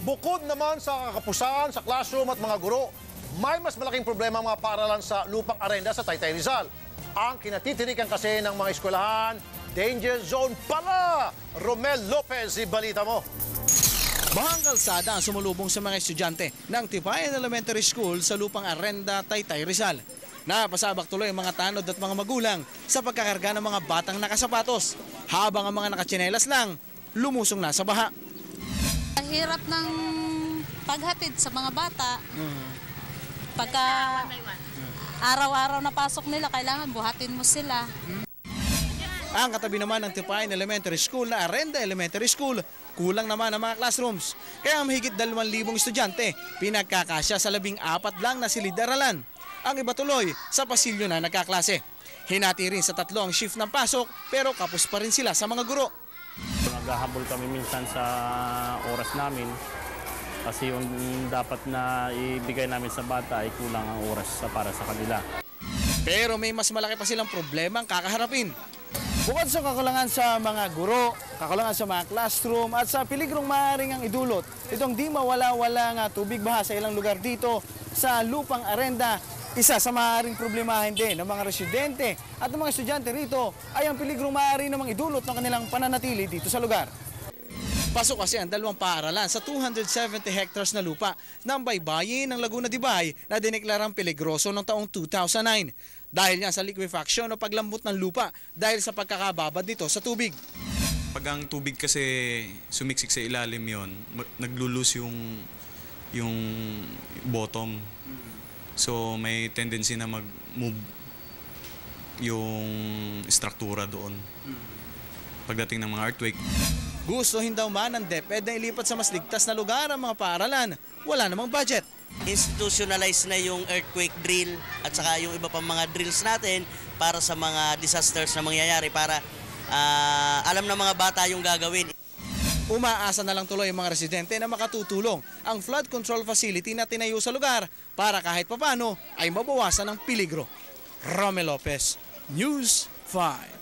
Bukod naman sa kakapusan sa classroom at mga guro, may mas malaking problema ang mga paaralan sa lupang arenda sa Taytay Rizal. Ang kinatitirikan kasi ng mga eskwelahan, danger zone pala! Romel Lopez, ibalita mo. Bahang kalsada ang sumulubong sa mga estudyante ng Tibayan Elementary School sa lupang arenda Taytay Rizal. Napasabak tuloy ang mga tanod at mga magulang sa pagkakarga ng mga batang nakasapatos, habang ang mga nakatsinelas lang lumusong na sa baha. Ang hirap ng paghatid sa mga bata. Pagka araw-araw na pasok nila, kailangan buhatin mo sila. Ang katabi naman ng Tipayan Elementary School na Arenda Elementary School, kulang naman ang mga classrooms. Kaya mahigit 2,000 estudyante pinagkakasya sa 14 lang na silid-aralan. Ang iba tuloy sa pasilyo na nagkaklase. Hinati rin sa 3 ang shift ng pasok pero kapos pa rin sila sa mga guro. Naghahabol kami minsan sa oras namin kasi yung dapat na ibigay namin sa bata ay kulang ang oras para sa kanila. Pero may mas malaki pa silang problema ang kakaharapin. Bukod sa kakulangan sa mga guro, kakulangan sa mga classroom at sa peligrong maaaring ang idulot, itong di mawala-wala nga tubig baha sa ilang lugar dito sa lupang arenda. Isa sa maaaring problemahin din ng mga residente at ng mga estudyante rito ay ang peligrong maaari namang idulot ng kanilang pananatili dito sa lugar. Pasok kasi ang 2 paaralan sa 270 hectares na lupa ng baybayin ng Laguna de Bay na dineklarang peligroso noong taong 2009 dahil yan sa liquefaction o paglambot ng lupa dahil sa pagkakababad nito sa tubig. Pag ang tubig kasi sumiksik sa ilalim yon, naglulus yung bottom. So may tendency na mag-move yung struktura doon pagdating ng mga earthquake. Gustuhin daw man ng DepEd na ilipat sa mas ligtas na lugar ang mga paaralan. Wala namang budget. Institutionalize na yung earthquake drill at saka yung iba pang mga drills natin para sa mga disasters na mangyayari para alam ng mga bata yung gagawin. Umaasa na lang tuloy ang mga residente na makatutulong ang flood control facility na tinayo sa lugar para kahit papano ay mabawasan ang peligro. Romel Lopez, News 5.